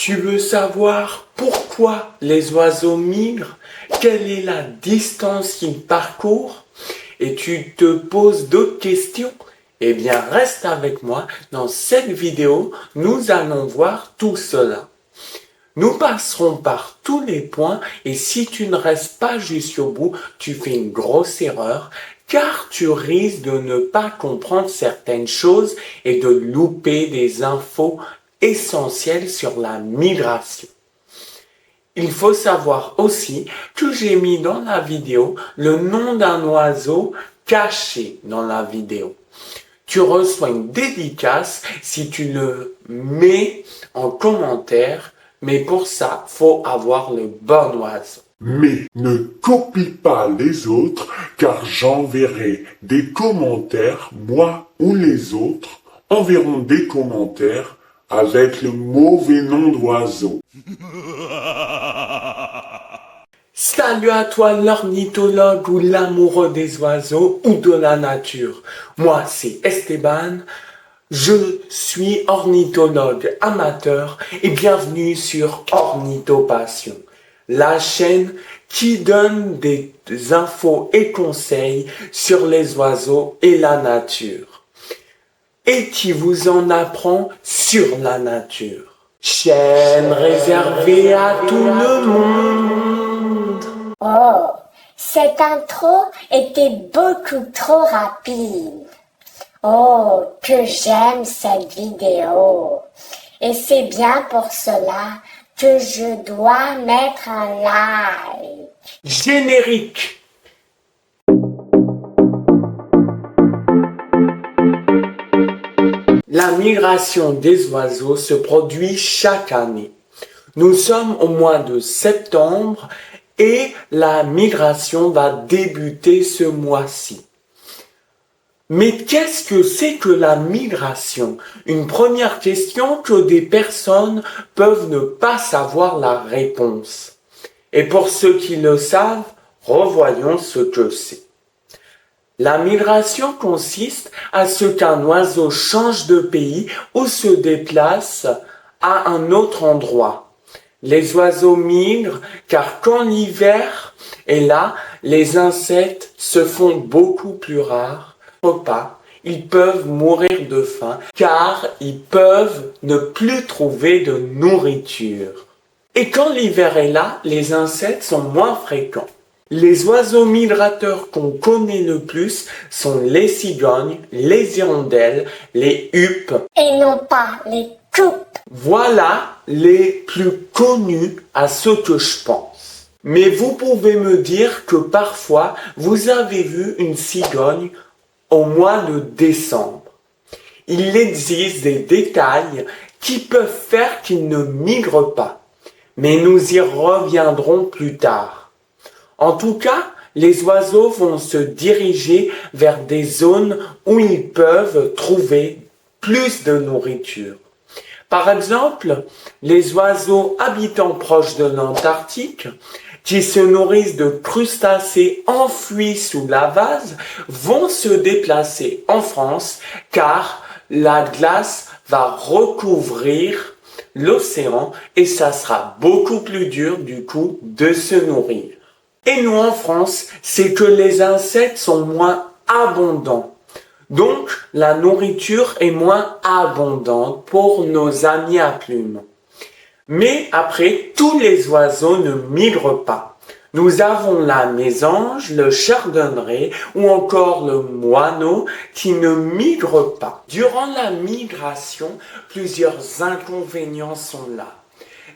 Tu veux savoir pourquoi les oiseaux migrent? Quelle est la distance qu'ils parcourent? Et tu te poses d'autres questions? Eh bien, reste avec moi. Dans cette vidéo, nous allons voir tout cela. Nous passerons par tous les points et si tu ne restes pas jusqu'au bout, tu fais une grosse erreur car tu risques de ne pas comprendre certaines choses et de louper des infos essentielles sur la migration. Il faut savoir aussi que j'ai mis dans la vidéo le nom d'un oiseau caché dans la vidéo. Tu reçois une dédicace si tu le mets en commentaire, mais pour ça, faut avoir le bon oiseau. Mais ne copie pas les autres, car j'enverrai des commentaires, moi ou les autres enverront des commentaires avec le mauvais nom d'oiseau. Salut à toi l'ornithologue ou l'amoureux des oiseaux ou de la nature. Moi c'est Esteban, je suis ornithologue amateur et bienvenue sur Ornithopassion, la chaîne qui donne des infos et conseils sur les oiseaux et la nature et qui vous en apprend sur la nature. Chaîne réservée à tout le monde. Oh, cette intro était beaucoup trop rapide. Oh, que j'aime cette vidéo. Et c'est bien pour cela que je dois mettre un like. Générique. La migration des oiseaux se produit chaque année. Nous sommes au mois de septembre et la migration va débuter ce mois-ci. Mais qu'est-ce que c'est que la migration? Une première question que des personnes peuvent ne pas savoir la réponse. Et pour ceux qui le savent, revoyons ce que c'est. La migration consiste à ce qu'un oiseau change de pays ou se déplace à un autre endroit. Les oiseaux migrent car quand l'hiver est là, les insectes se font beaucoup plus rares. Pas, ils peuvent mourir de faim car ils peuvent ne plus trouver de nourriture. Et quand l'hiver est là, les insectes sont moins fréquents. Les oiseaux migrateurs qu'on connaît le plus sont les cigognes, les hirondelles, les huppes. Et non pas les coupes. Voilà les plus connus à ce que je pense. Mais vous pouvez me dire que parfois vous avez vu une cigogne au mois de décembre. Il existe des détails qui peuvent faire qu'ils ne migrent pas. Mais nous y reviendrons plus tard. En tout cas, les oiseaux vont se diriger vers des zones où ils peuvent trouver plus de nourriture. Par exemple, les oiseaux habitant proche de l'Antarctique, qui se nourrissent de crustacés enfouis sous la vase, vont se déplacer en France car la glace va recouvrir l'océan et ça sera beaucoup plus dur du coup de se nourrir. Et nous en France, c'est que les insectes sont moins abondants. Donc, la nourriture est moins abondante pour nos amis à plumes. Mais après, tous les oiseaux ne migrent pas. Nous avons la mésange, le chardonneret ou encore le moineau qui ne migrent pas. Durant la migration, plusieurs inconvénients sont là.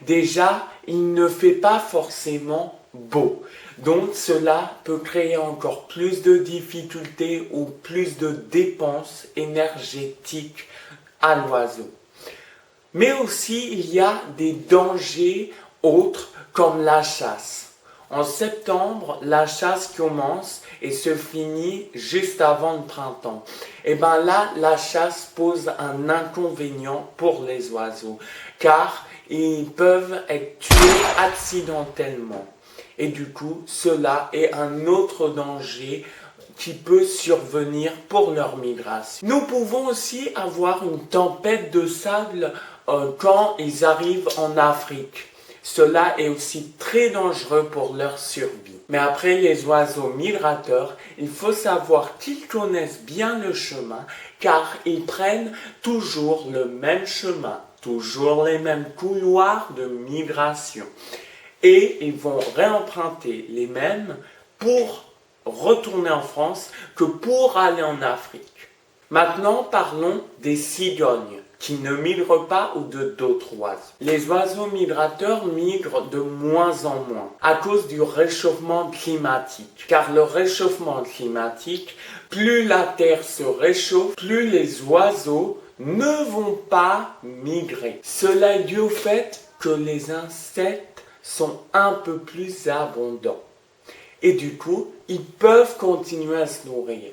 Déjà, il ne fait pas forcément beau. Donc cela peut créer encore plus de difficultés ou plus de dépenses énergétiques à l'oiseau. Mais aussi il y a des dangers autres comme la chasse. En septembre, la chasse commence et se finit juste avant le printemps. Et bien là, la chasse pose un inconvénient pour les oiseaux car ils peuvent être tués accidentellement. Et du coup, cela est un autre danger qui peut survenir pour leur migration. Nous pouvons aussi avoir une tempête de sable quand ils arrivent en Afrique. Cela est aussi très dangereux pour leur survie. Mais après les oiseaux migrateurs, il faut savoir qu'ils connaissent bien le chemin car ils prennent toujours le même chemin, toujours les mêmes couloirs de migration. Et ils vont réemprunter les mêmes pour retourner en France que pour aller en Afrique. Maintenant, parlons des cigognes qui ne migrent pas ou de d'autres oiseaux. Les oiseaux migrateurs migrent de moins en moins à cause du réchauffement climatique. Car le réchauffement climatique, plus la Terre se réchauffe, plus les oiseaux ne vont pas migrer. Cela est dû au fait que les insectes sont un peu plus abondants. Et du coup, ils peuvent continuer à se nourrir.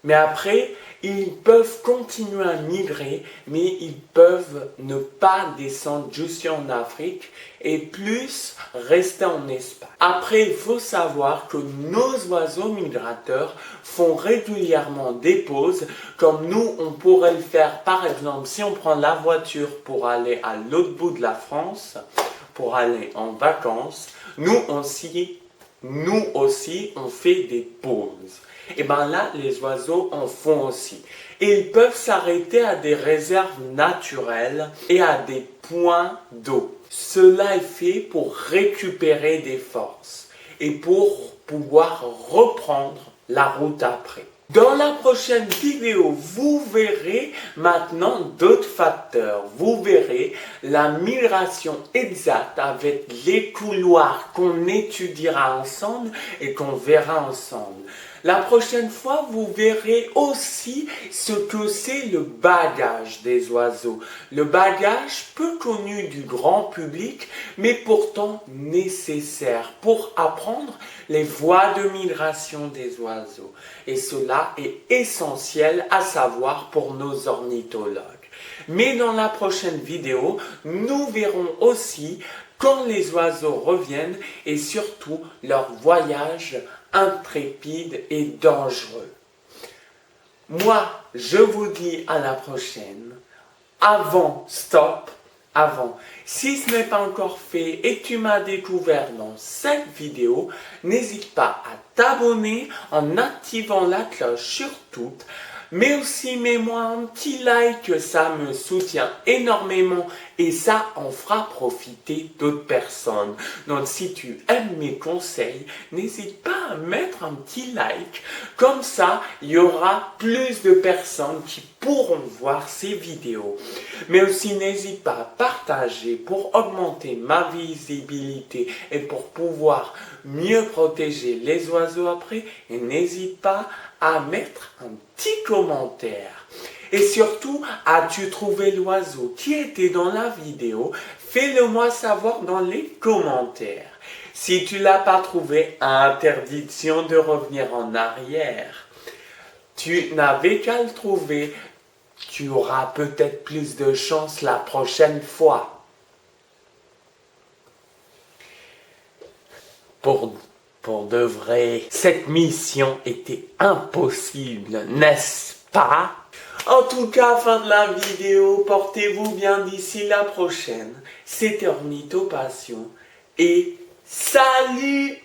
Mais après, ils peuvent continuer à migrer, mais ils peuvent ne pas descendre jusqu'en Afrique et plus rester en Espagne. Après, il faut savoir que nos oiseaux migrateurs font régulièrement des pauses, comme nous, on pourrait le faire par exemple si on prend la voiture pour aller à l'autre bout de la France, pour aller en vacances, nous aussi, on fait des pauses. Et bien là, les oiseaux en font aussi. Et ils peuvent s'arrêter à des réserves naturelles et à des points d'eau. Cela est fait pour récupérer des forces et pour pouvoir reprendre la route après. Dans la prochaine vidéo, vous verrez maintenant d'autres facteurs. Vous verrez la migration exacte avec les couloirs qu'on étudiera ensemble et qu'on verra ensemble. La prochaine fois, vous verrez aussi ce que c'est le bagage des oiseaux. Le bagage peu connu du grand public, mais pourtant nécessaire pour apprendre les voies de migration des oiseaux. Et cela est essentiel à savoir pour nos ornithologues. Mais dans la prochaine vidéo, nous verrons aussi quand les oiseaux reviennent et surtout leur voyage intrépide et dangereux. Moi, je vous dis à la prochaine. Avant, si ce n'est pas encore fait et que tu m'as découvert dans cette vidéo, n'hésite pas à t'abonner en activant la cloche sur toutes, mais aussi mets-moi un petit like, ça me soutient énormément et ça en fera profiter d'autres personnes. Donc si tu aimes mes conseils, n'hésite pas à mettre un petit like, comme ça il y aura plus de personnes qui pourront voir ces vidéos. Mais aussi n'hésite pas à partager pour augmenter ma visibilité et pour pouvoir mieux protéger les oiseaux après. Et n'hésite pas à mettre un petit commentaire. Et surtout, as-tu trouvé l'oiseau qui était dans la vidéo? Fais-le moi savoir dans les commentaires. Si tu ne l'as pas trouvé, interdiction de revenir en arrière. Tu n'avais qu'à le trouver. Tu auras peut-être plus de chance la prochaine fois. Pour de vrai, cette mission était impossible, n'est-ce pas? En tout cas, fin de la vidéo, portez-vous bien d'ici la prochaine. C'était Ornithopassion et salut!